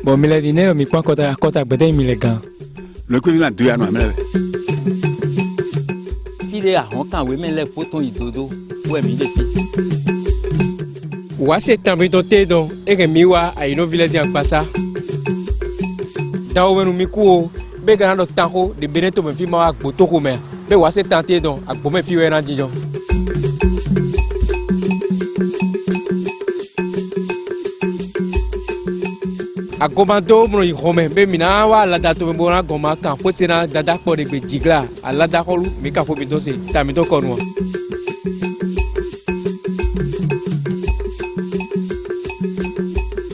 Bon, mais les dîners, mais quoi, quand à bedin, mais les gars. Le coup, il a 2 ans, mais. Filé à Honkan, oui, mais les potons, ils dodo. Ouais, mais les filles. Ouais, c'est un peu de donc, et que miwa a une village en passa. Dans le micro, Begana de Tango, de Beneto, me fit ma botoko, mais ouais, c'est tenté donc, à Bomé Fiou en Dijon. A commando, mon Romain, Beminawa, la date de Bona Goma, quand Fosena, Dada pour les Gigla, à la Dakolu, Mika Fobidose, Tamito Conwa.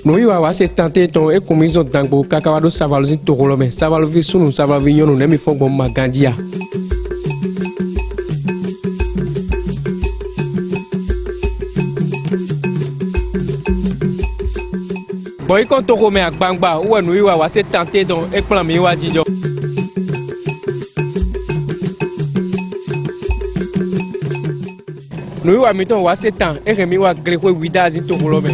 Nous y va se tenter ton et comme ils ont dans Kakawado Savalosi Torolome, Savalovi Sunu, Savalvignon, nous n'aimons pas Magandia. Boy, quand on remet à Bangba, ou nous y va se tenter ton et clamer ou à Dijon. Nous y va mettons ou se temps et remis ou à Gréco Widaz Torolome.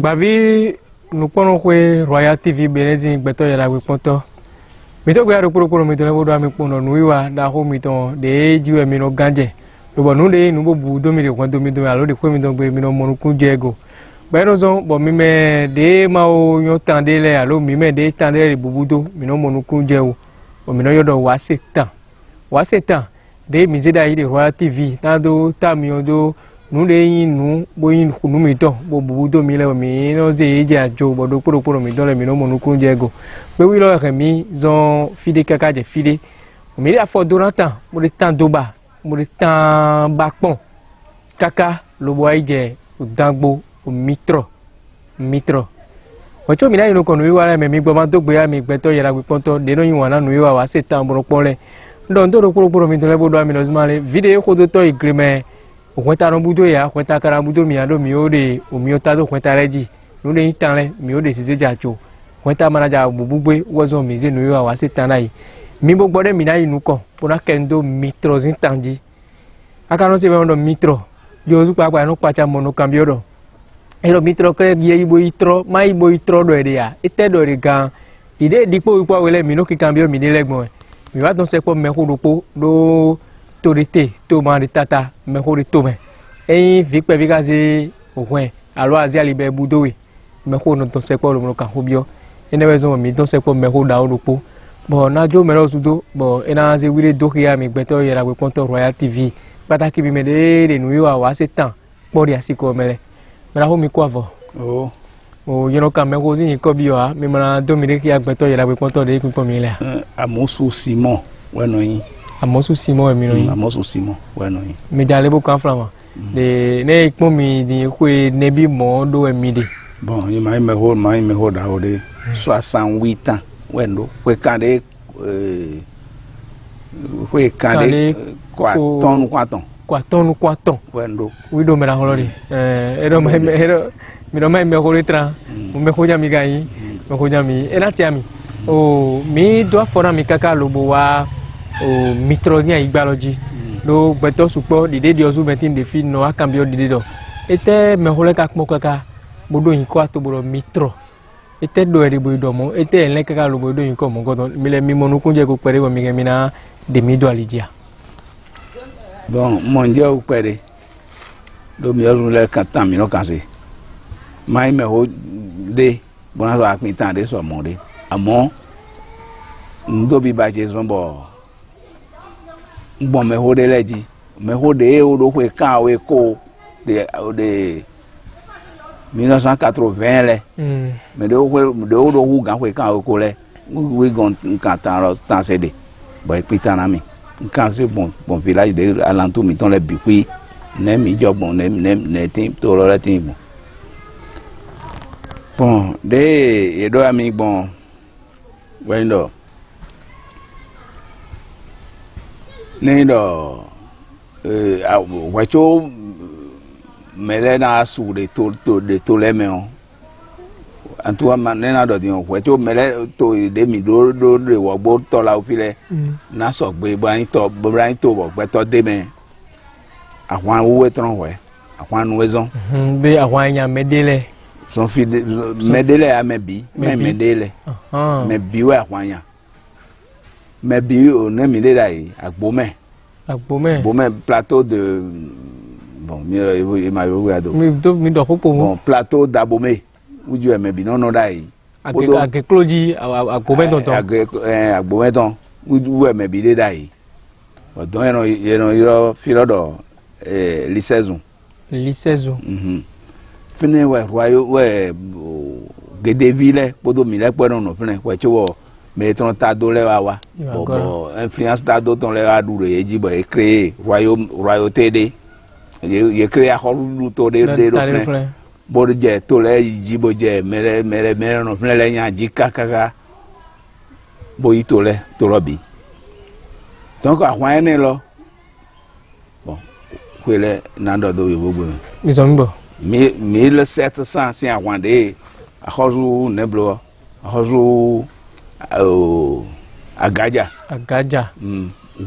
Bavi nous prenons que Royal TV Benezi beto yala wiponto mito gwa ro kuro mito le bodo ami pono nuiwa da ho mito de jiwe mino ganje lo bo nu de nu bo bu do mi de kwando mi do alo de ko mi do gbe mi no monu kun jego ba no so bo mi me de ma o yo tande le alo mi me de tande le bubudo mi no monu kun jewo bo mi no yodo wa setan de mi zeda yi de Royal TV na do ta mi odo nous les nous boyin nous mettons bobu do mi le mi no ze je ajo bodo poro mi do le mi no monu kun jego pe wi lo remi zon fide kaka je fide mi la fo doranta mo le tan doba mo le tan bakpon kaka lo boy je udangbo o mitro ocho mi na ino kono wi wa le mi gbo ma to gbe ya mi gbeto yara gbe ponto de no yin wa na nu wi wa se tan boro pole don to ro poro mi do le bodo mi no zmale video ko do to igreme Kwenta no budo ya kwenta kara budo mi ado mi ode o mi ota do kwenta leji no le tan le mi ode sise jacho kwenta manaja bubugbe wozo mi ze no yo wa se tan lai mi bo gbode mi na inu ko pona kendo mitro zin tanji aka no se me ndo mitro yo su pa no pacha mono cambio do ero mitro ke ye ibo itro ma ibo itro do ede ya ete do re gan ide dipo ipo wele mi no ki cambio mi de legbon mi wa don se po me ko do torité to ma de tata me ko de to me e vi pe vi ka se ohun alo azi ali be budowe me ko no to se po lo ka hobio ene we zo mi don se po me ko da oropo bo na jo me lo sudo bo ena ze wile do ya mi gbeto yera we ponto Royal TV pataki bi me de nu yo wa se tan po ri asiko mele me la ho mi ko avo o yeno ka me ko zi ko bi wa mi ma do mi de ki agbeto yera we ponto de ku po mi le Amosu Simon we no yin Amosu Simon mi no yin Amosu Simon we no yin me jale bo kan flama de ne ikpon mi di ko nebi mo do emi de bon you my me hold out de 68 ans wendo we kan de quoi ton wendo we do me la holori ero mi do me holi tra me hoja mi gai me hoja mi ela tiami o mi do afora mi kaka lobo wa o mitrozia igbaloji do gbeto supo dide di osu metin de fi no akambio dide do ete me hole ka kmo kaka bodo yin ko atoboro mitro ete do eri bodo mo ete enle kaka lo bodo yin ko mo godon mi le mi monu kunje ko pere bo mi ge mina de mi do alijia bon monje o pere do mi orun le kan tan mi no kan se mai me ho de bona lo apin tan de so mo de amo ndo bi ba je zombo bon me ho de leji me ho de o do kwe kan we ko de 1980 le me do hu gan kwe kan we ko le we gon kan tan se de boy pitana mi kan se bon village de alentour mi ton le bikui ne mi jogbon ne tin to lo le tin bon de e do ami bon wendo Nendo wacho mele na su de to le meon antua manena do dion wacho mele to de mi do de wo gbo to la ofile na so gbe bran to bo gbe to de me àwọn wo tron we Ahwan nouezon. Be ahwan ya medele. Son fille medele a mebi, medele. Mebi ouais ahwan ya. Mebi on est mis là Agbomé. Agbomé plateau de bon, il m'a regardé. Bon, plateau d'Abomé. Où tu es mebi non dai. Agekloji Agbomé tonton. Agbomé tonton. Où est mebi dai. Donc il filo do lisaison. Lisaison. Fine ouais royau ouais Gedeville podo mile podo no fine ouais chowo mais ton tado le wa bon influence tado ton le wa dure eji bo e créer royauté de ye créer a holu to de fine bo je to le ji bo je mere no fine le nya ji kakaka bo yi to le to robi donc a hwan ne lo bon kwele nando do yo gbogbo mi so mbo 1700 si Rwandais a hozu neblo a hozu agaja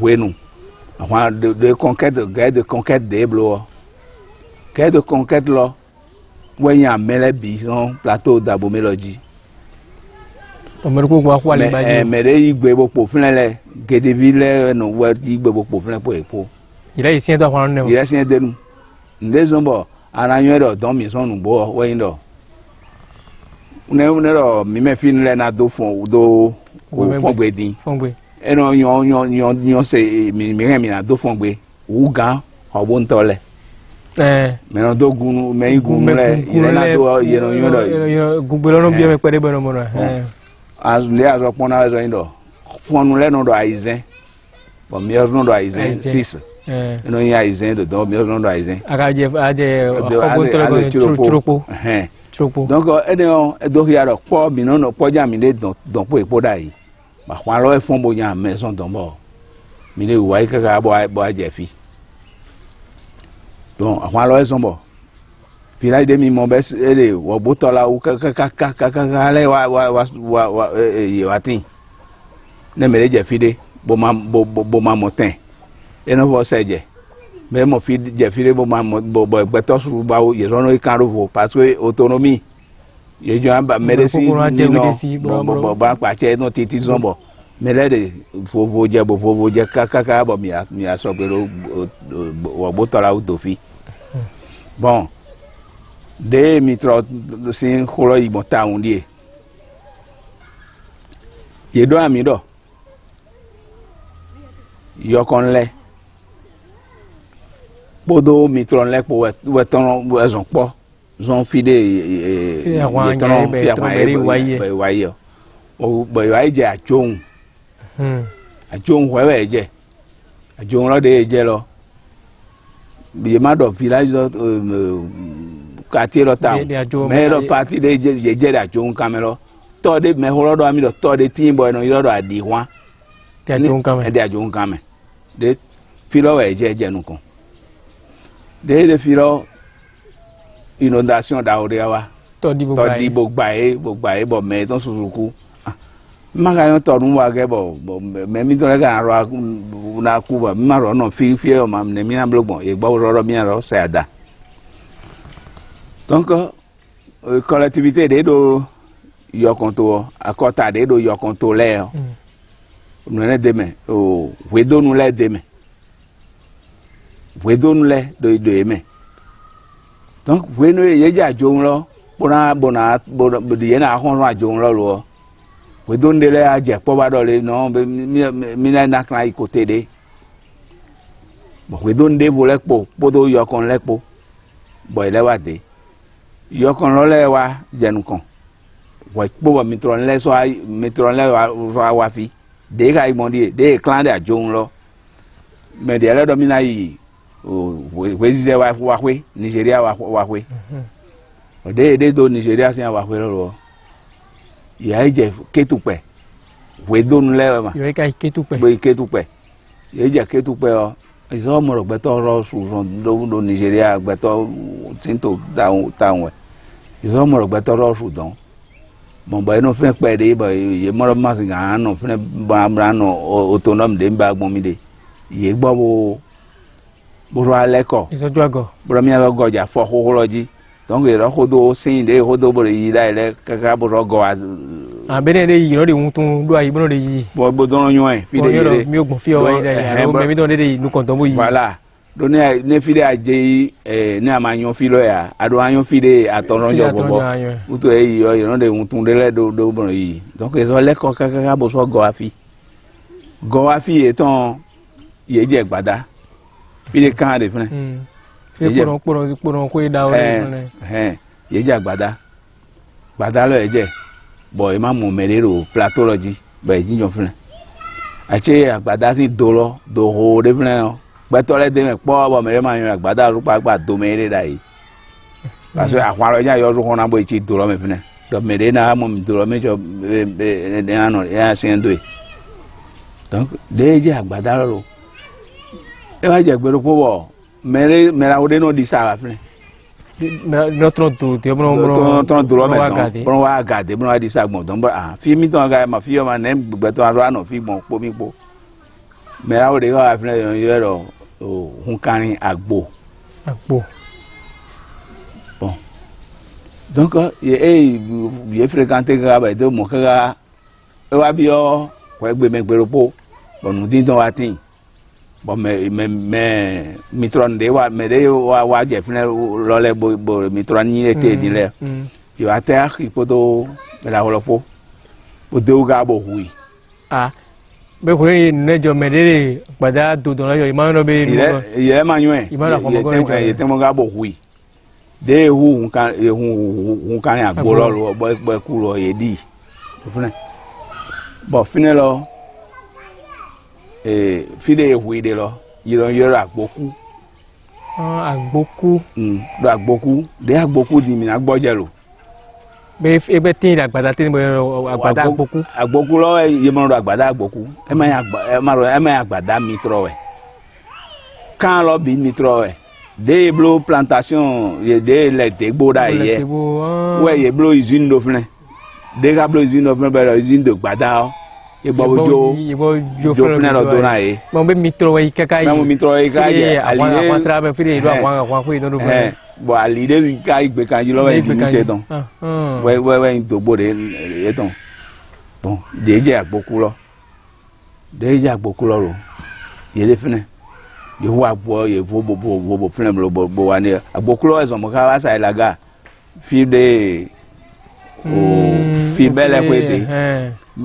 wenu a de conquête guerre de conquête de blo guerre de conquête lo wenya mele bison plateau d'Abomélogie omerko gwa kwa le baji mere igbe bopo funele Gedeville no wa igbe bopo funele po epo ira isien to hwan ne ira sien denu ndezombo ananyo do don mi sonu bo we ndo ne ro mi me fin le na do fon do fon gbe din eno yon se mi na do fon gbe u gan obo ntole me no do gun me gun le ile na do ye no yon do gugbe lo no bi me pere bono mo as le azo pona zo ndo fon le no do aizen bo mi no do aizen 6 no ya aizen do mi no do aizen aje obo ntole tropo donc do ya do po mi no po ja mi le don po epo dai ba kwa lo e fon bo nya maison don bo mi le wa ka bo aje fi donc kwa lo e son bo pila de mi mo be ele wo boto la u ka le wa tin ne me le je fi de bo ma motin e no vo seje mais mo fi je fi de bo gbeto suru ba o ye rono kan ro parce que autonomie ye jo amba medicine no ba pa che no titi zombo me le de fo je ka bo mi a so pe wo boto la u to fi bon de mitro sin kholo yi mota undie ye do ami do yo kon le bodo mitron le po weton wezon po zon fide ton waye o boy waye je achon wewe je achon lo de je lo bi ma do village quartier lo town mais lo parti de je achon kamelo to de me holo do ami do to de tin boy no yo do adi hwan de achon kame de filo we je nu kon de filo inondation da orewa to di bogbae bo me ton suzuku maka yon to nu wa ge bo me mi to le ga ro na ku ba ma ro no fi o ma ne mi na blogbon e gbo ro mi ro se ada donc collectivité de do yo konto akota de do yo konto le no ne de me o we do nu le de me wedon le do eme donc wenu ye ja jong lo bona ye na hon ra jong lo wedon de le aje po ba do le no mi na kan ai côté de bo wedon de vo le po do yo kon le po bo ile wa de yo kon lo le wa jenu kon wa po ba mitron le so mitron le wa fi de ga imondi de clan de jong lo me de le do mi na yi wezize wa kwe Nigeria wa kwe de do Nigeria sin wa kwe lo ya je ketupe we do nle ma yo ka ketupe we ketupe ye je ketupe o iso mo ro gbeto ro su do Nigeria gbeto tinto down we iso mo ro gbeto ro su don mo ba no fun pe de ba ye mo ro ma sin ga no fun ba no autonome de ba gbon mi de ye gbo bo boro aleko Ils ont dû go. boro mi alo goja fo holoji donc ero hodo sin de hodo boro yi da ile kaka boro go Ah bene de yi no de wuntun do ayi bono de yi. bo don yoe fi de Yo mi ogbon fi o yi da ya. O me mi don de nu kon ton bo yi. voilà do ne fi de aje ne amanyo fi lo ya ado anyo fi de atoronjo bobo uto e yo no de wuntun de le do boro yi donc ero leko kaka bo so go afi eton ye je gbada fi de kan de fun Fi poron ko da o le. Ye je gbada lo eje bo e ma mo merero platology ba e jinjo fun ache agbada si do ho de fun o gbeto le de me po bo mere ma yan agbada ru pa gba do mere dai parce àwọn ro yan yo ru na bo e ti do lo me fun do mere na mo mi do lo me jo de ano ya sin do donc de je agbada lo e wa je gbero po bo mera o de no di sa fun Notre tour, tu ton duro me don wa gade bon wa di sa gbon don fi mi ton ga ma fi o ma nem gbe ton aro na fi gbon po mi po me ra o de wa fi yo ro hun karin agbo bon donc ye fréquenter ga ba de mo ka e wa bi o ko egbe me gbero po bonu din ton wa tin bon mais mitron de wa me de wa je fune lole bo mitron ni ete di le yo ater ipodo la holopo o de o ga bo hui be ko ne jo me de gbada do don yo ima no be ile ma yun ima la ko mo go ye te mo ga bo hui de hu hun kan agbo lo bo ku lo ye di fune bo fine lo fide hui de lo yiro agboku do agboku de agboku di mi na gboje lo be ebe tin agbada tin bo agbada agboku lo ye mo ro agbada agboku e ma agbada mi tro we kan lo bi mi tro we de blo plantation ye de le de gboda ye we ye blo usine do fune de ga blo usine do fune be usine de gbada Ibo jo fune lo do na e mo be mitro we kaka yi na mo mitro e ka ye alide kwa sra be fide do akwa ko do fune bo alide ka igbe kan ji lo we di te don we dogbo de e ton bon je agboku lo ro ye le fune ye wo agbo ye vo bo fune bo wa ni agboku lo e so mo ka wa sa ilaga fi de fi bele ko de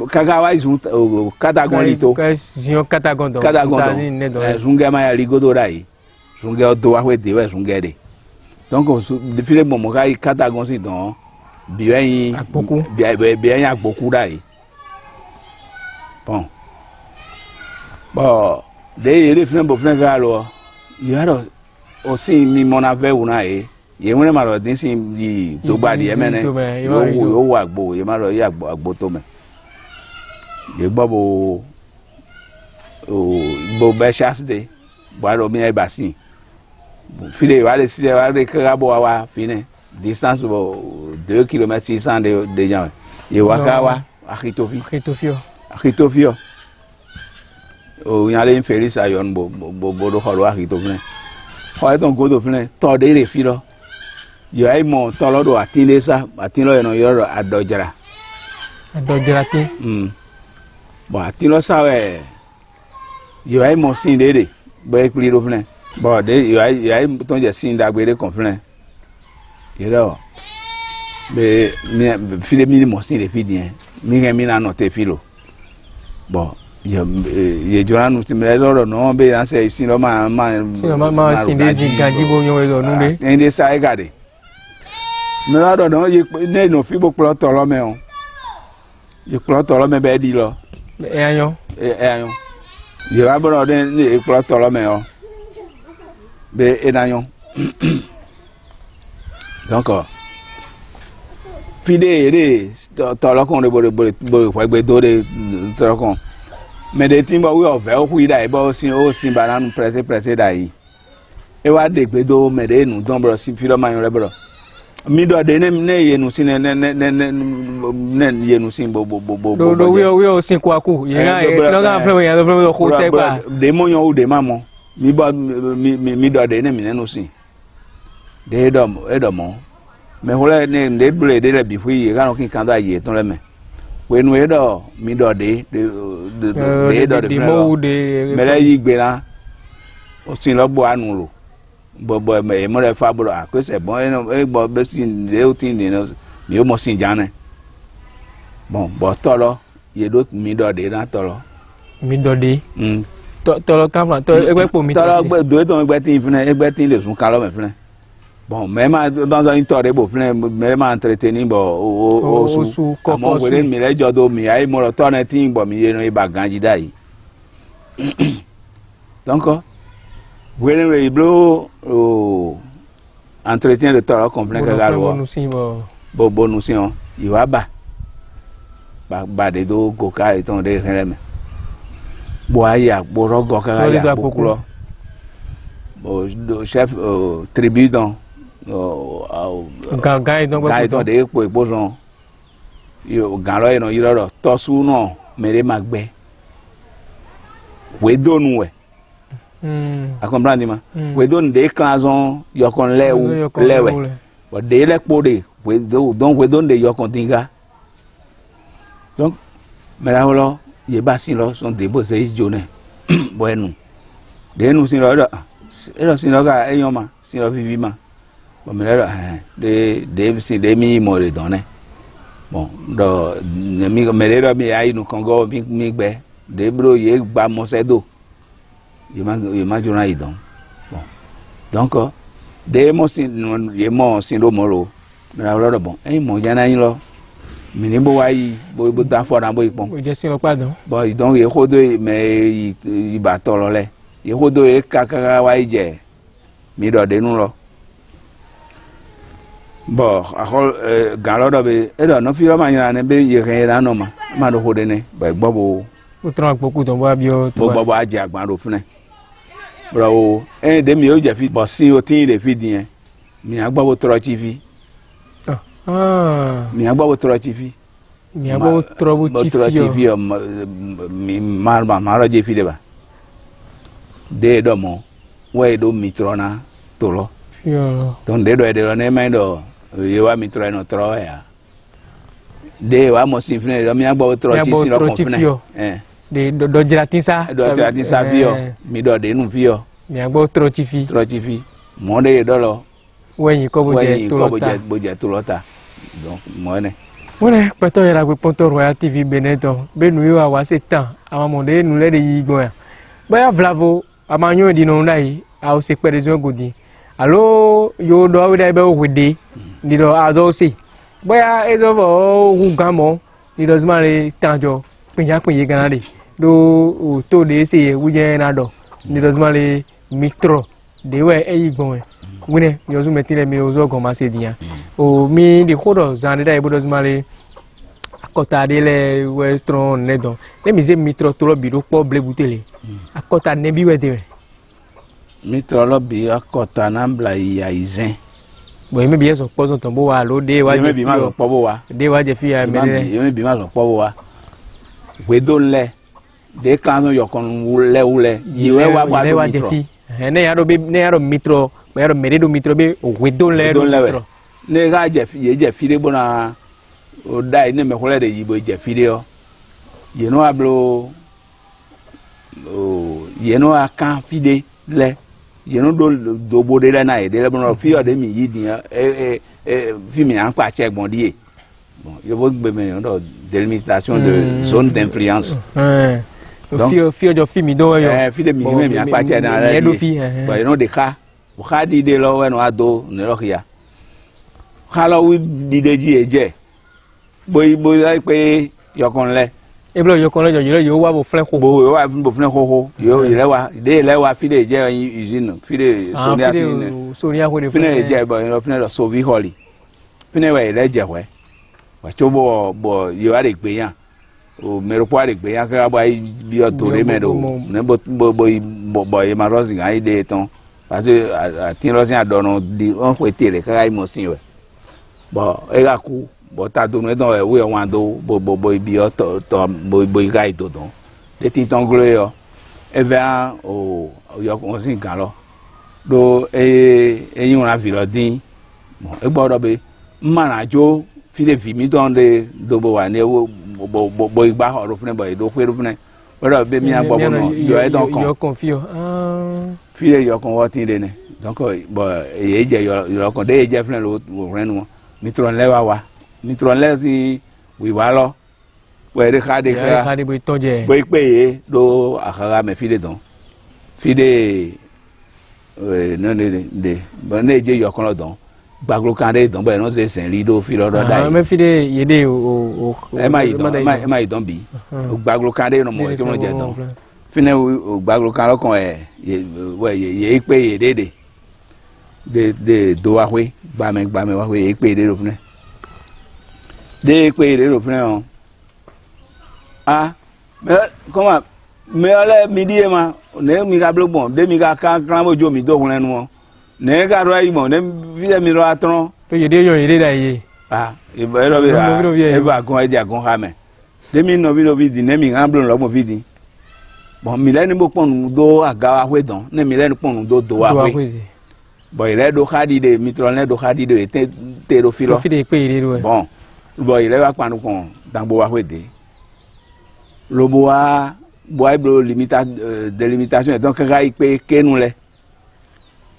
kaka wa izun katagon lito zion katagon do zunge ma ya ligodo rai zunge odo wa we de we zunge de donc de file mo mo kai katagon si don bi yin agboku rai bon de ele file bo file ga lo yaro o si mi mona ve una ye won ma ro din sin di to gba di emene yo wa agbo ye ma ro ye agbo to me ye gbọ́ bo be chasse de bo ro mi e basin file wa le si wa re ka bo wa fine distance bo 2 km 600 de jan ye wa ka wa Akitofio o yan le inferi sa yon bo do horo Akitofio o ton go do fine to de re fi lo yo ai mo to lo do atin lo no yo adojara tin bon atilo sawe yo ai mo sin de bo e pli ro fune bo de yo ai ton je sin da gbere kon fune yo be mi file mi mo sin de fidien mi na no te filo bon ye joranu ti me loro no be an se sin lo ma sin de zin ganji bo yon we lo nu le en de sa e gade me loro no ye ne no fi bo plo to lo me on ye plo to lo me be di lo ayon ye va bro de ni plo to lo me o be enayon donc fide ere to lo kon de bo gbe do de to lo kon me de timbo we o ve o ku ida e bo sin bananu presse dai e wa de gbe do me de nu don bro sin fi lo mayon re bro mi do de ne yenu sin ne yenu sin bo do we o sin kwaku ye ga e sin ga fle we ya do fle ko te gba de mo yan o de mamo mi bo mi do de ne mi nenu sin de do mo me hole ne de ble de le bi fu yi ga no kin kan da ye ton le me we nu e do mi do de mo de me le yi gbe la o sin lo bo anu ro bo me mo le fa bro a ko se bon e bo be sin de o tin de no mi o mo sin jane bon bo tolo ye do mi do de na tolo mi do de tolo kan fa to egbe po mi tolo gbe do to egbe tin fune egbe tin le sun kan lo me fune bon me ma dans un tore bo fune me ma entretenir bo o su amo we mi le jodo mi ai mo lo to na tin bo mi ye no iba ganji dai donc When we blow entretien de toro complet que galo bo nous sion il va ba de do goka et ton de releme bo aya bo rogo ka ya bo kulo bo chef tribu don ga don de po bojon yo galo e no yiro to su no mere magbe we donu we a comprendre ma we don de clason yo kon lewe bo de le pode we don we don de yo kon tinga donc mais là holo ye ba sin lo son de bo se jone bueno de nu sin lo sin lo ga eyan ma sin lo vivi ma bo me la de sin de mi mo le donne bon do mi me le mi ai nu kongo mi gbe de bro ye gba mo se do ye ma jona idon bon donc de mo sin ye mo sin lo mo lo me la lo bon e mo jana yin lo mi ni bo wa yi bo da fo na bo ipon o je sin lo padon bon donc ye kodo me i ba to lo le ye kodo e kaka wa je mi do de nu lo bon akol galo do be e do no fi ro ma yin na be ye kan ra no ma do hode ne ba gbo bo o tran poku ton bo bio to bo aje agban ro fune bro e de mi o je fi bo sin o tin de fi din mi agbo bo tro chi fi mi agbo bo tro chi fi mi agbo tro bo chi fi mi ma ro je fi de ba de do mo we do mi tro na to lo ton de do ne ma do ye wa mi tro no tro ya de wa mo sin fune do mi agbo tro chi si lo kon fune de do gelatin sa fio mi do de nu fio mi agbo tro chi fi mo de do lo weyin ko bo je to lota donc mo ne wona peto yara gbe ponto Royal TV Beneton be nu yo awa setan ama mo de nu le de yi gbon ya baya vlavo amanyo di no ndai a o se pere zo godi alo yo do we dai be o wede di do azo se baya ezo vo hu gamo di do zmare tanjo pinya pinye ganade do to de se wuje na do di do zmare mitro de we eyi gbon wine yo zu metile mi ozo go ma se dia o mi di khodo zande dai bo do zmare akota de le we tron ne don le mi ze mitro to lo bi do po ble butele akota ne bi we de mitro lo bi akota na bla ya izen bo mi bi eso po so ton bo wa lo de wa je bi ma lo po bo wa de wa je fi ya me de mi bi ma lo po bo wa we do le de kan yo kon wule yiwe wa ba do mitro ne ya do be ne ya do mitro me ya do mere do mitro be we do le mitro ne ga je fi ye je fi de bona o dai ne me kole de yibo je fi de o ye no ablo o ye no akan fi de le ye no do bo de na e de le bona fi o de mi yi din fi mi an pa che gbon die bon yo bo gbe me do délimitation de zone d'influence fio jo fi mi do yo fi de mi me an pa che na la do fi bo you know de ka o ka di de lo we no ado ne lo ya ka lo wi di de ji eje bo like pe yo kon le e blo yo kon le yo wa bo flen ko bo flen ko yo le wa fi de je usine fi de sonia ko de fi de je bo yo fi de so vi holy fi ne we le je we wa cho bo yo are gbe yan o mero po are gbe yan ka ba bi o to re me do ne bo e ma rosin ai de ton parce que tin rosin adono di on ko tele ka ai mo sin we bo e ga ku bo ta do no don we wan do bo bi o to bo ga do don de tin ton glo yo Evea o yo kon sin kan lo do eyin ra vi lo din bon e gbodo be manajo fi le vi mi don de do bo wa ni bo igba ho ro fun bo do pe ro fun o be mi agbo no yo e don kan yo confio fi le yo kon wo tin de ne donc bo e je yo kon de je fun lo renu mi tron le wa mi tron le si wi wa lo we de ka de ka de bo toje bo pe ye do akara me fi de don fi de no de bo ne je yo kon lo don gbaglo kan de don bo no se sen ri do fi lo do dai me fi de yede o e ma idon bi gbaglo kan de no mo ti mo je don fi ne gbaglo kan lo kon ye pe ye de do wa we gba me wa we ye pe de ro fun de pe de ro fun on ah comment me ole midi ma ne mi ga blogbon de mi ga kan mojo mi do hun lenu ne ga ro yi mo ne vi mi ro atron to yede yo yede da ye ah e ba ro bi e ba gon e ja gon ha me de mi no bi di ne mi ga blon lo mo vi di bon mi le ni bo pon do aga wa we don ne mi le ni pon do wa we bon ile do khadi de mi tron le do khadi de te ro filo fi de pe ire ro bon bon ile wa panu kon dan bo wa we de lo boa blo délimitation et donc ga ipe kenu le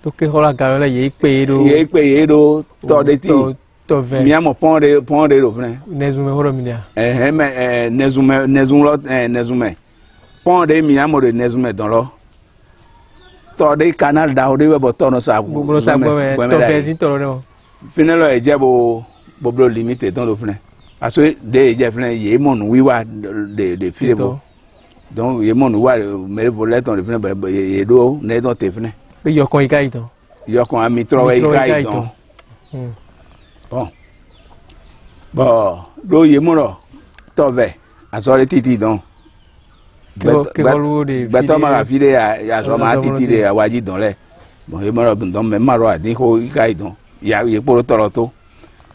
to ke hola ga le ye ipe do to de ti to ve mi amo pon de lo fren nezume horo mi dia nezume pon de mi amo de nezume don lo to de canal da o de we bo to no sa bo sa bo to ve si to no finelo e je bo blo limité don lo fren parce que de je fren ye mon wiwa de filebo donc ye mon wa me volet ton fren ye do ne don te fren pe yo kon ikai ton yo kon ami tro ikai ton bon do ye mo ro to ve asore titi don beto ma fi de ya so ma titi de awaji don le bon ye mo ro don me ma ro adin ko ikai don ya ye poro toro to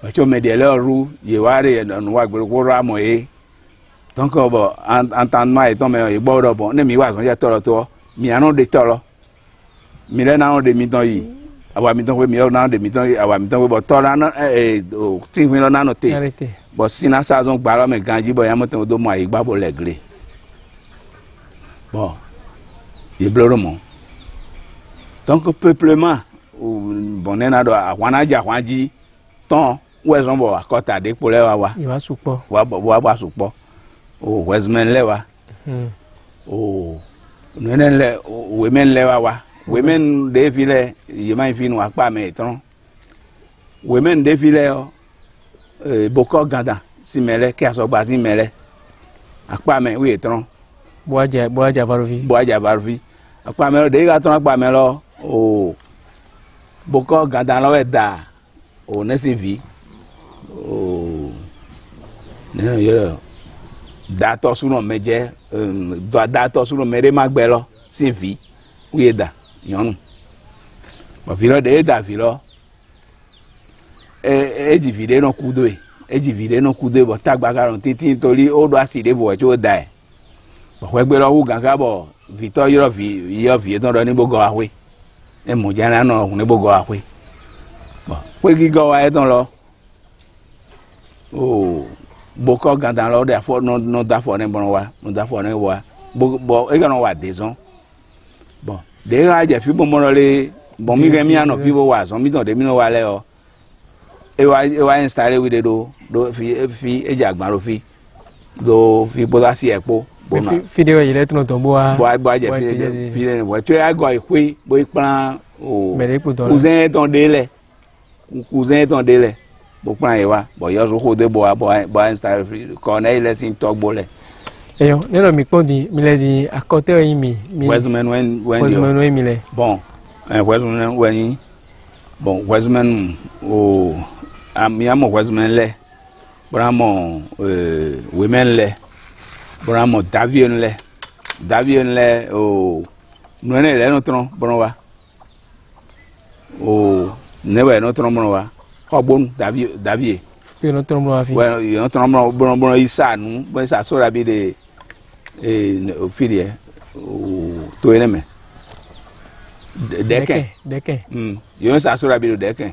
ocho me de ru ye ware no wa gbere ko ra mo e donc bo antan mai to me e gbodo bo ne mi wa so je toro to mi anu de toro mi le na de mi ton yi awa mi ton we mi na de mi ton awa mi ton we bo toro na o tin mi lo na no te bo sina sa zon gba lo me ganji bo ya mo ton do mo ai gba bo le gre bon ye bloro mo donc peuplement bon na do awana ja wanji ton wezon bo akota de pole wa iwa supo wa supo o wezmen lewa o nenen le women lewa wa women de file yema finu apa me tron women de file o boko ganda simele ke aso gba simele apa me we tron boaja varovi apa me de ga tron apa me lo o boko ganda lo e da o nesi vi o ne yo dato suno meje dato suno mere magbelo si vi uyeda yonu ba vilo de da vilo divide no kudo divide no kudo bo tagba garon titi tori o do aside bo e o da e bo we gbe lo wu gangan bo victor yo vi don ro ni bogo awe e mo jana no hun ni bogo awe bo we gigo wa e don lo o boko gandan lo de afo no da fo ne bon wa no da fo ne wa bo e gan wa dezon bon de ga je fi bo mo le bon mi ge mi ano fi bo wa so mi don de mi no wa le o e wa installer we de do fi e ja gban ro fi do fi bo da si epo bo na fi de we le tun ton bo wa je fi de ne bo to ya go ipe bo iplan o me le po don cousin ton de le bo plan ye wa bo yo so ko de bo install free corner lesson talk bo le eyo nelo mi pondi mi le di akote yin mi wesman when mi le bon wesman when bon wesman o ami amo wesman le bramo women le bramo davion le o no le no tron bon wa o ne we no tron bon wa obon davie pe no trombo afi well you no trombo bon isa nu bon isa so rabi de ofilie o to ene me deke yo sa sura bi deke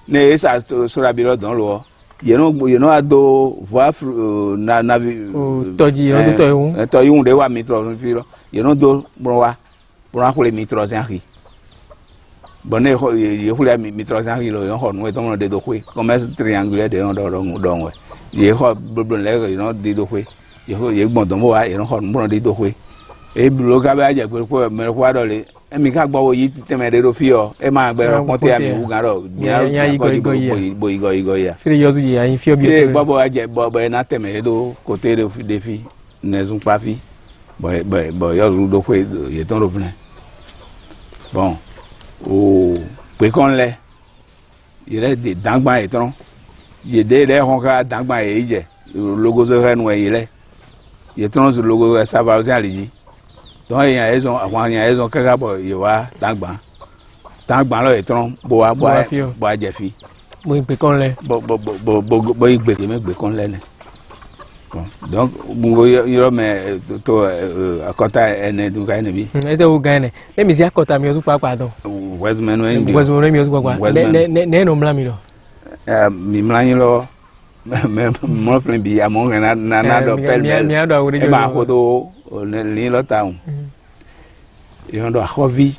ne sa sura bi lo don lo you know ado voix na toji yo to yun de wa mitro fi lo you know do bro ko le mitro sen ri bonne ye ko le mitro sen ri lo yo ho no to mo de do ko commerce triangulaire de on do we ye ho blon le you know de do ko ye gbon do mo wa ye no ho mo de do ko e blo ka ba je ko me ko adole emi ka gbo yi teme de do fi o e ma gbe ro ponte ami wu gan ro ya igo ya firi yo tu ya fi obi e gbo aje bo na teme do côté de fi nezun pa fi bo yo ru do ko ye ton ro vne bon o pe kon le ye de dangba e ton ye de hon ka dangba e je logo zo ren we ye le ye ton zo logo ça va aux aliji donc il y a raison kaka bo ye wa dangba lo e ton bo wa bo je fi bo pe kon le bo igbe me gbe kon le ne bon donc bungo yo me to akota ene du ka ene bi e te u ga ene le mi si akota mi o tu papa don wesmen mi o tu papa ne no mla mi lo mi mla yin lo mo plan bi amon na do pel e ba ko do ni lo taun yo ndo ahovi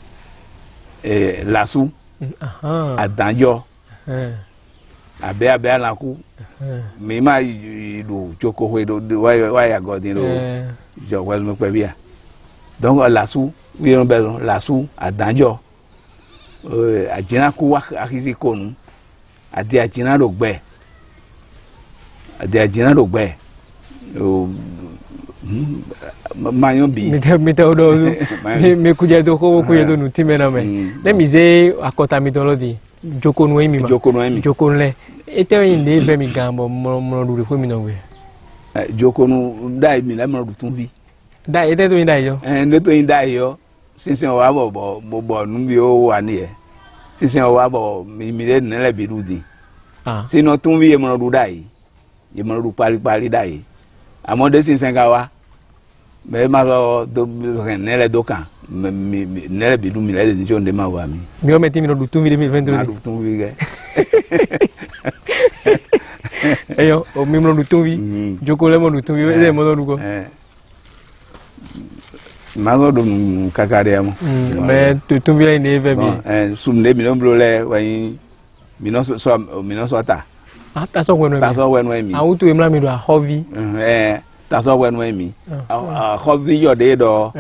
lasu adanjo abe alanku mi ma du joko we do wa ya godin do jo wel mo pe bia donc lasu wi on belo lasu adanjo ajina ku wa akisi konu ade ajina do gbe o mayon bi mi te odo mi kuje do ko kuje do nu timena me le mi ze akota mi do lodi joko nu emi joko le ete yin de be mi gambo mo du ko mi no we joko nu dai mi la mo du tun bi dai ete to yin dai yo ne to yin dai yo sinsin o wa bo nu bi o wa ni e sinsin o wa bo mi le ne le bi du di sino tun bi e mo du dai ye mo du pali dai amo de sinsin ga wa me ma lo do ne le do kan ne le bi du mi le de jo de ma wa mi o meti mi no du tun bi 2023 ma du tun bi ge eyo o mi no du tun bi joko le mo du tun bi e mo do ko ma go do kakare mo me tun bi ni ve bi sum de mi no blo le wa yin mi no so ta ta so wenu mi awutu emla mi do a hovi ta so wenu mi a hovi yo de do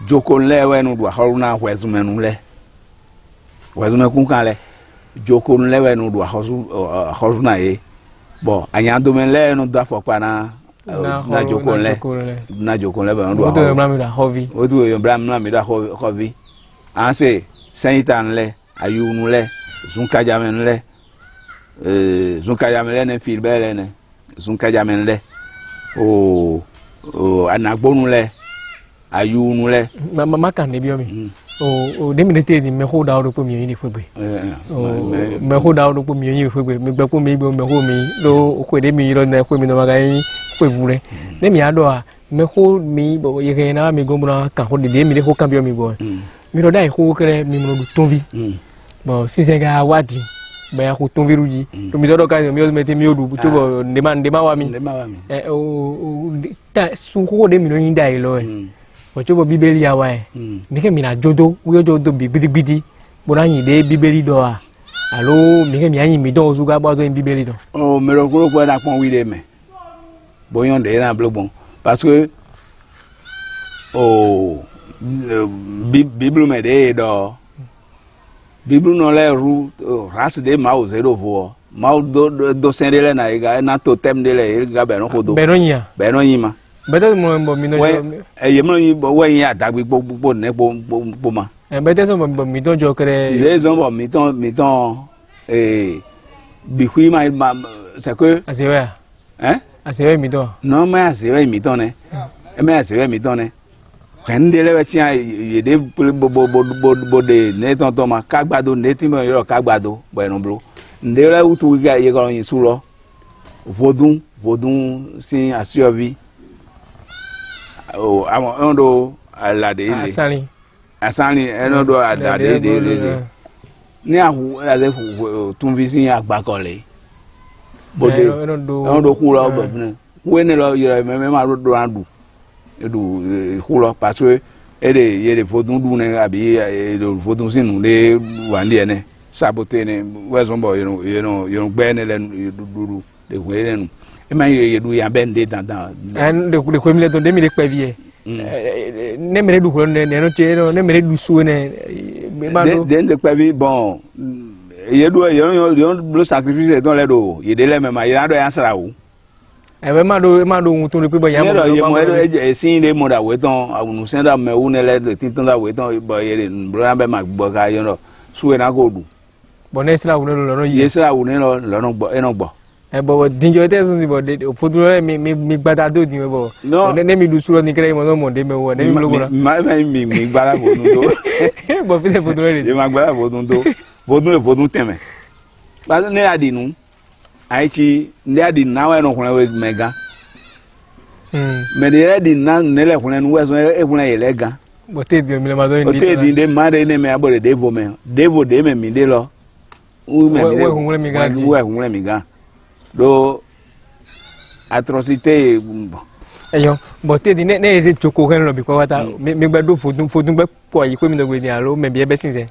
joko le wenu do haruna wezumenu le wezume kun kan le joko le wenu do haruna ye bon anya do men le no da fopa na joko le wenu do emla mi do a hovi odu emla mi do a hovi anse senitan le ayunu le zunka jamen le zunka jamen le fil bele ne zunka jamen le o anagbonu le ayunu le ma kan ne bi o mi o de mi te ni me ho da o po mi yin ni fegbe me ho da o po mi yin fegbe me gbe po mi gbe me ho mi lo ko de mi lo na ko mi no ma ga yin ko vure ne mi ado a me ho mi bo ye ke na mi go mo na kan ho de mi le ho kan bi o mi bo mi ro dai ho kere mi mo du ton vi bon si c'est ga wadi ba ya ko ton viruji to mi do ka mi o meti mi odu to bo ndema wa mi o ta su ko de mi no yin dai lo o to bo bibeli ya wa mi ke mi na jodo wi jodo bi bidigidi bo na yin de bibeli do a alo mi ke mi ayin mi do su ga bo so yin bibeli do o me ro ko na pon wi de me bo yon de na blogbon parce que bible me de do bible no le ru race de mao zero vo mao do sendele na iga na totem de le iga be no kodo be no yin ma beto mo mi no ye mo yin bo we yin adagbe gbogbo ne po ma beto so mo mi don jo kere les hommes bo mi ton bi hui ma c'est que asewe asewe mi don non mais asewe mi ton ne mais asewe mi ton ne rendele we tia ye de bo de ne tonton ma kagbado ne ti mo yo kagbado bo enu bro ndele utu ga ye ko yin su lo vodun sin asiovi o amo ondo ala de ile Asali. asani eno do ada de ni ahu ade tun fi sin agbako le bode eno do ku lo bo ne we ne lo yere me ma do andu edu ku lo parce que ede yere fodun du ne abi do fodun sinu le wandi ene sabote ne we so bo you gbe ne le duru de ku ene nu e ma ye du ya bende dandan en de ko mi le don de mi le pe vie ne mere du ko ne no che no ne mere du su ne ma do de pe vi bon ye do le sacrifice don le do ye de le me ma ye do ya sara wo e ma do un to le pe bo ya mo ye mo e sin le mo da we ton awunu sen da me wu ne le de tin ton da we ton bo ye bro be ma gbo ka yo no su e na ko du bo ne sira wu ne lo ye sira wu ne lo no gbo e no gbo e bo dinjo te sun bo de foduro mi gbada do din bo ne mi du su lo ni kere mo no mo de me wo ne mi lo ko mi gbada bo nu do bo fi de foduro re ye ma gbada bo nu do bo nu teme ba ne adinu aichi ne adinu na we no kun we mega me de adinu na ne le kun we so e kun ye le gan bo te di mi le ma do o te di de ma de ne me abore de vo de me mi de lo u me mi de we kun mi gan do atrocité eyo bo te di ne eze choko kan lo bi kwa wata mi gba do fodun gbe po yi pe mi do gbe ni alo me bi e be sinse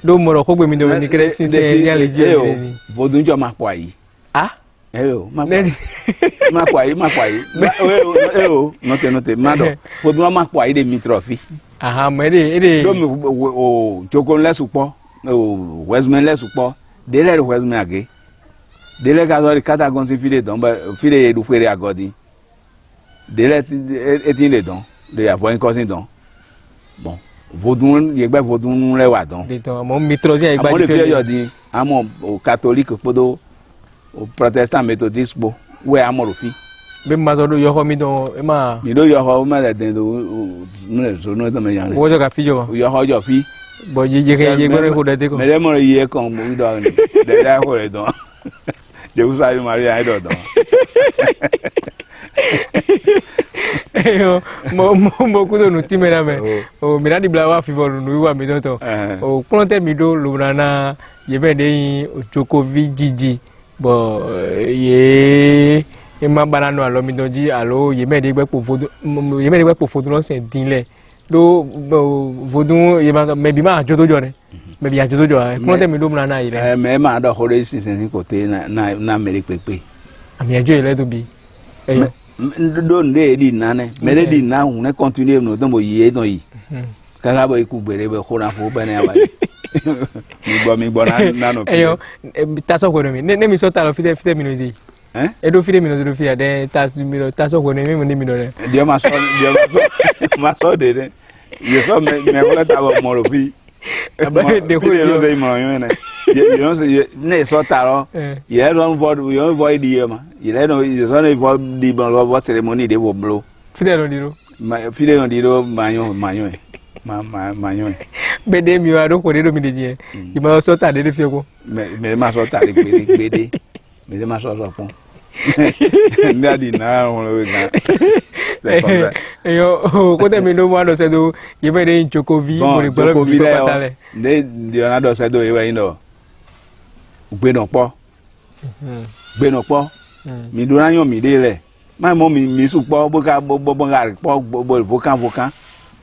do mo ro ko gbe mi do ni kere sinse ya le je ni fodun jo ma po yi ah eyo ma po yi no te ma do fodun ma po yi de mi trophy aha me de do mi o choko le supo o wesmen le supo de le wesmen age dele ka zo kata gon si file don ba file edu fere agodi dele etin le don de avoin cousin don bon vodun ye gbe vodun le wa don de ton mo mitrosi e gba di fe yo din amo o catholique podo o protestant methodist bo we amo ro fi be ma zo do yo ho mi don e ma mi do yo ho ma de den do no le so no to me yan wo jo ka fi jo yo ho jo fi bo ye gore ko de ko me le mo ye kon mo do de da ko le don Jerusalem Maria I don't know. Mo kudo no timera me. O mi na di blawa fivo no wa mi to. O plante mi do lunana ye be de o Jokovi Gigi. Bo ye e ma banano alo mi doji alo ye me de gbe po fodo lo se dinle. Do vodun ye ma me bi ma jodo jo ne. Me bi ajodo jo. Plante mi do lunana ile. Me ma do hore sinsin kote na meri pepe. Ami ajo ile do bi. Do nde di nane me le di na hun ne continue no don bo yi don yi kala bo iku gbere be ko na fo be na ba mi gbo na no eyo ta so ko no mi ne mi so ta lo fite mi no zi e do fite mi no do fite de ta so ko no mi no re dio ma so de de ye so me ko ta bo mo ro fi de ko yo de mo yo ne you know say ne so ta ro ye don void di ma ye no ye so ne void di bon lo ceremony de bo blo fide no di ro fide no di ro manyo be de mi wa do ko de do mi de je i ma so ta de fi ko me ma so ta de gbede me ma so pon ndadi na won lo na eyo ko te mi no mo do se do ye be de Jokovi mo re gboro mi ko patale de Leonardo se do ye we ndo gbe no po mi do yan mi de le ma mo mi su po bo ga po vokan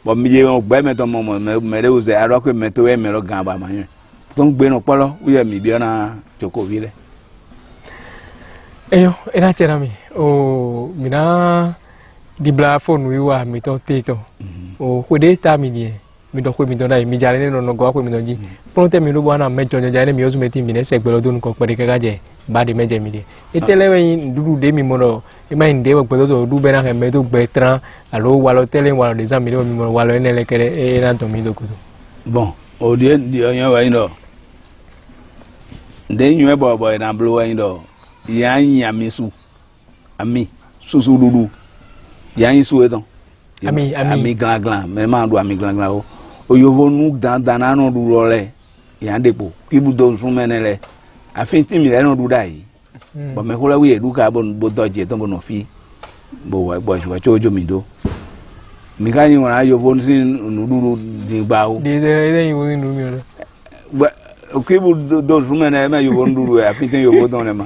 bo mi ye o gbe me to mo me re o ze aro ko me to e me ro gan ba ma yan to gbe no po lo u ye mi bi ona Jokovi le eyo era chera mi o mina di bla phone wi wa mi to te to o kwede ta mi ni mi do ko mi do dai mi jare ne no go ko mi do ji pronte mi do bwana mejo nyo jare mi o su meti mi ne se gbelo do nko pere ka je ba de meje mi de etele wen dudu de mi mo no e ma inde wo gbelo do du be na ke me do gbe tran alo wa lo tele wa lo de za mi do mi mo wa lo ne le kere e na to mi do ko bon o de yan wa ndo de nyu e bo na blo wa ndo yan mi su ami susu dudu yan su e don ami glan me ma do ami glan o yovo nu dan na no du lo le yan depo ki bu do sun menele afin ti mi le no du dai bo me ko la wi edu ka bo doje to bo no fi bo wa bo jo mi do mi ka yin wona yo bon sin nuduru di bawo de yi woni nu mi o ke bu do rumene ma yo bon duru ya pitin yo bodon le ma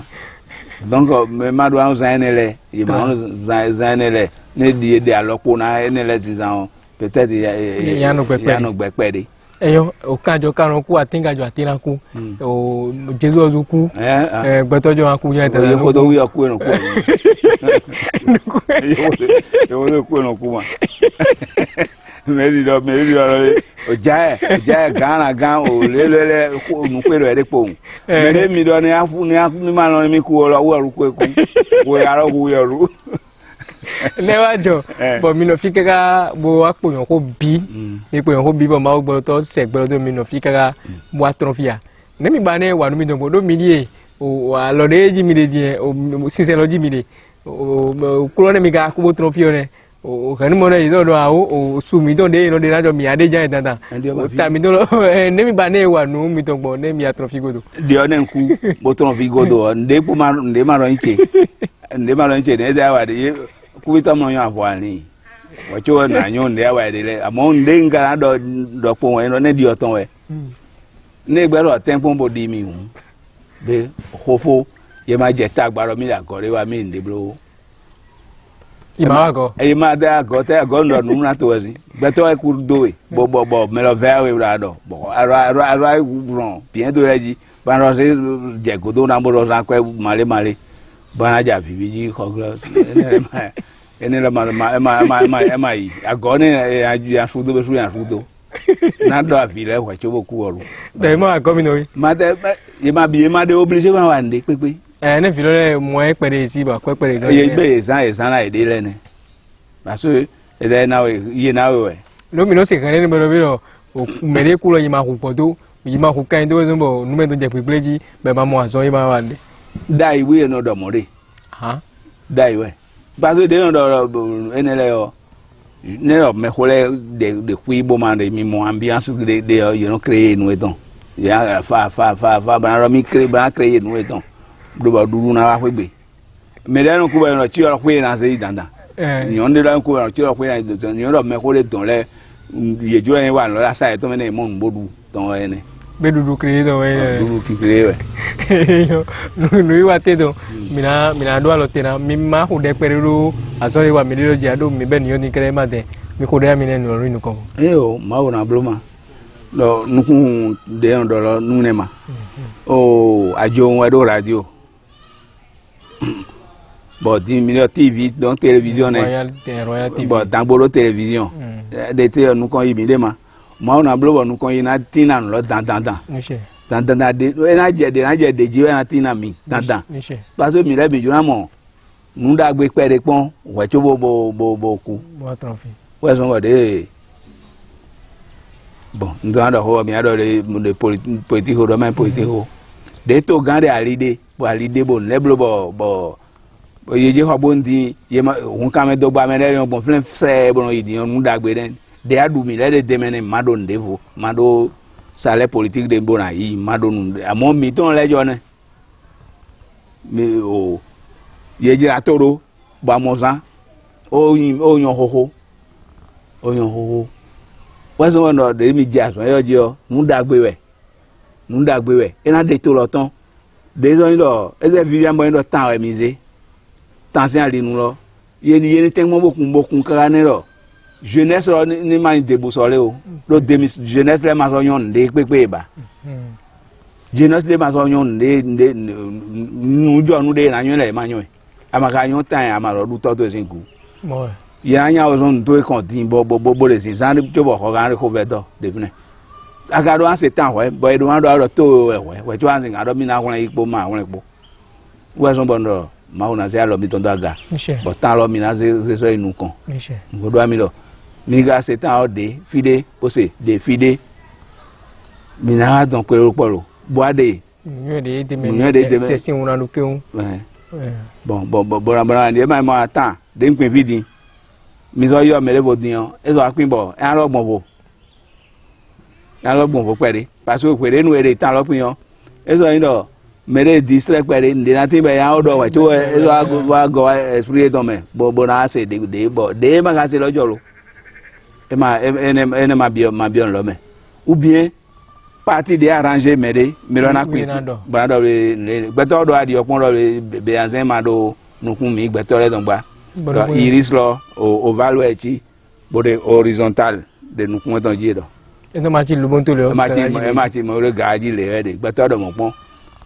donc me ma do an zanele ye ma zanele ne di de alopo na enele sizan peut-être ya no gbepe de eyo o kanjo karon ku atingajo atina ku o jesu ozu ku gbetojo an ku yan te yo ko do wi ku en ku yo do ku en ku ma meri do o jae gana gan o le nu pe lo ere po mere mi do ni afu mi ma lo mi ku lo wo ru ku wo ara ku yo ru lewajo bo mi no fikaka bo apoyan ko bi ni po yan ko bi bo ma gbo to se gbo do mi no fikaka bo atrofia ne mi ba ne wa no mi do do mi die o lo de ji mi de die o sinse lo ji mi de o kulo ne mi ga ku bo trofio ne o kan mo ne do do o su mi do de no de na jo mi ade jan tatan o ta mi do ne mi ba ne wa no mi to gbo ne mi atrofi godo de o ne ku bo trofi godo nde po ma nde ma ro nche ne da wa de kuita mo yan afwani wacho na nyon de awa de le amo nde nga do po won ne di oton we ne gbero tempo bo di mi hun be khofo ye ma je ta gbaro mi la gore wa mi nde bro ima go e ma da go te go ndo nu na to zi beto e kur do we bo me lo ve we bra do bo ara ron bien do reji ban ro se je go do na mo ro san ko male bana ja fi bi khoglo ene la ma yi agone ya sudo be su ya sudo na do afile kwa chobo ku oru de ma gomino yi ma de ye ma bi ma de oblige wa wande pepe ne filo le mo e pere si ba ko pere gan ye be san na ide le ne parce e de na we ye na we lo mi no se kan ni mo lo bi lo o mere ku lo yi ma ku podo yi ma ku kan do zo mo nu me to je pepe ji be ma mo aso yi ma wande dai we no do more ha dai we parce que de no enele yo ne lo mejor de cuibo man de mi ambiance de you know créer nous étant ya fa ba mi créer nous étant do ba duru na wa fegbe me de no ku ba no ti o ku na se danda nyon de la ku no ti o ku na de nyon lo mejor de ton le ye jo en wa no la sa to me ne mo nbodu ton ene be dudu créer do we dudu ki créer yo no iwa te do mina do alo tena mi ma hu de peruru azori wa mi do jado mi ben yo ni kere ma de mi ko de mi ne no rinu ko o ma wona bloma do nukun de on do lo nunema o ajo wa do radio bo di mi TV donc télévision Royal TV bo tambolo télévision de te nukon yi mi de ma wona bloma nukon yi na tina lo dan dandan de na je de ji na tina mi dandan parce que mi le bi juna mo nu da gbe pere pon we cho bo ku bo trophy we so de bon ndo ando ho mi ado le politique do men politique ho de to gan de alide bo le bo ye je ho bo ndi ye ma hun ka me do gba me le bon flen se bo yi di nu da gbe den de adu mi le de mene mado ndevo mado sale politique de bona yi madonu amo mi ton lejo ne mi o ye jira toro ba moza o yon hoho waso no de mi ja so yo je o nu dagbe we ena de to lo ton de so yin do e se Vivian mo yin do tan we mi ze tan se ali nu lo ye ni ten mo bokun kara ne lo jeunesse ro ni ma de bo so le o lo de mi jeunesse le ma so yon de pepe ba jeunesse le ma so yon de nu jo nu de na yon le ma yon amaka yon tan amaro du to sin ku mo ya nya o son to e kon tin bo le sin san jo bo ko gan ko vedo de fune agado an se tan we bo e do an do to we to an sin ado mi na won ipo ma won ipo we so bo ndo ma una se alo mi ton daga bo tan lo mi na se so inu kan ngo do ami lo mi ga se tan o de fide o se de fide mi na don pe ro poro bo ade mi de me se sin una lu keun bon ni e ma tan de npin fidi mi so yo mele bo dian e so apin bo e an logbon bo pere parce que pere nu ere tan lo pin yo e so yin do mere distract pere ndi na tin be ya odo wa to e so go esprit do me bo na se de bo de ma ga se lojo lo ma bien l'homme ou bien partie de arranger mais na qui brado le beto do adi opon le be anzen ma do nukun mi beto le don gba iris lo oval echi bode horizontal de nukun ton ji do eno ma ti lu bon to le ma ti mo le gaji le de beto do mo pon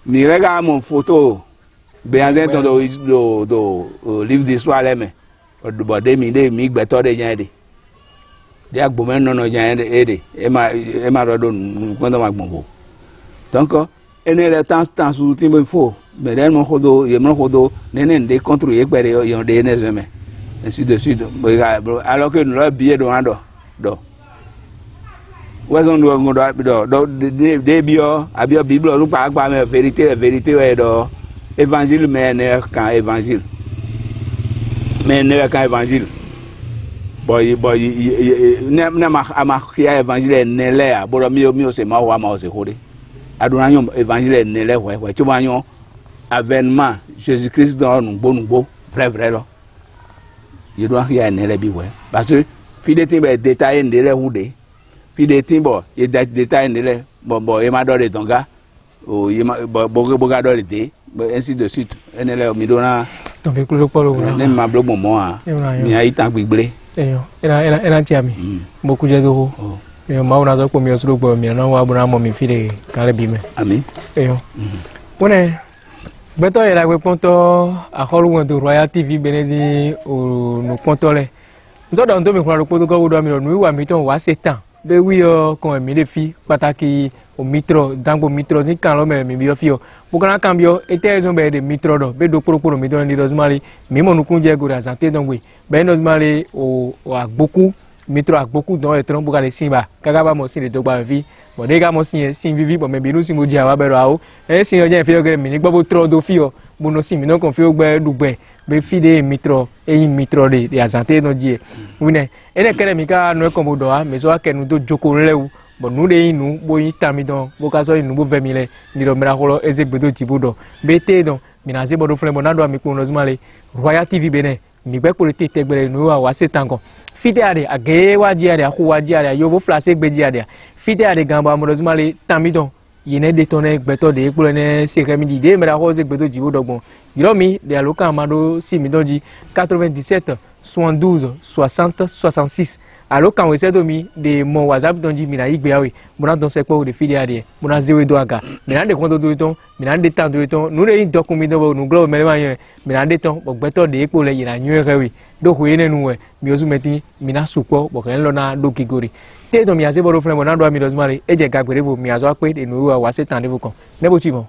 mi rega mon photo be anzen ton do livre d'histoire le me bode mi beto de jan de de agbomen no jan ede e ma do nukun do ma gbon donc ene le temps sous timbe fo mais den mo khodo ye mo khodo nenen de contre ye pere yo de ne jamais ainsi de suite alors que nous le billet do ando do wazon do ngodo do de bio abio bible lu pa me vérité we do évangile mais ne quand évangile mais ne quand évangile boy ne ma khia évangile ne le bo mi se ma wa ma se khode adonanyo évangile ne le we chubanyo avènement Jésus-Christ dans nous vrai là il doit rien ne le bi we parce que fidèle be détail ne le hude fidèle timbo et détail ne le bon e ma do de tonga o e ma bo ga do de ainsi de suite ne le mi dona ton be kulo polo ne ma blo mo a mi a itan gbigble era tiami beaucoup de do yo mauna do ko mi osuro gbo mi na wa buna mo mi fide kale bi me amen eyo one beto era we ponto akolu won do Royal TV benezi o no ponto le so da ndo mi kura ponto go do mi no wi wa mi ton wa setan be wi o kon mi le fi pataki o mitro dango mitro zin kan lo me mi bi o fi o bu kan cambio ete zo be de mitro do be do poro mitro ni do zmali mi mo nukun je go da santé donc we be no zmali o agboku mitro agboku don etron bu ka le simba kaga ba mo sin le dogba vi bo de ga mo sin vivi bo me bi nu sin mo ji awa bero awo e sin o je fi o gere mi ni gbo bo tro do fi o bo no sin mi no kon fi o gbe dugbe be fi de mitro e mitro de azante no ji wine ene kere mi ka no ko mo do a me so akenu do joko lewu bo nu de inu bo yin tami don bo ka so inu bo ve mi le ni do mera ko ezegbe do tibu do be te don mi na ze bo do fle bo na do mi ko no zmale Royal TV bene mi gbe ko le te tegbere nu wa setan kon fide ade age waji ade aku waji ade yo vo flase gbeji ade fide ade gamba amorozumale tamidon yene de tonne gbeto de epo ne seremi di de mera ko ze gbeto jibo dogbon iromi de aloka amado 6000 97 72 60 66 aloka we se domi de mo whatsapp donji mina igbe awe mona don se po de fide ade mona zewe do aga mina de konto do ton mina de tan do ton nu de document do nu globe mele man mina de ton gbeto de epo le yina nyu rewe do ko yene nu we mi ozu meti mina supo bo kan lo na do kigori te do mi ase bo do fle mo na do mi dozmare eje gagbere bo mi azo pe de nu wa se tan de bo kan nebo chi mo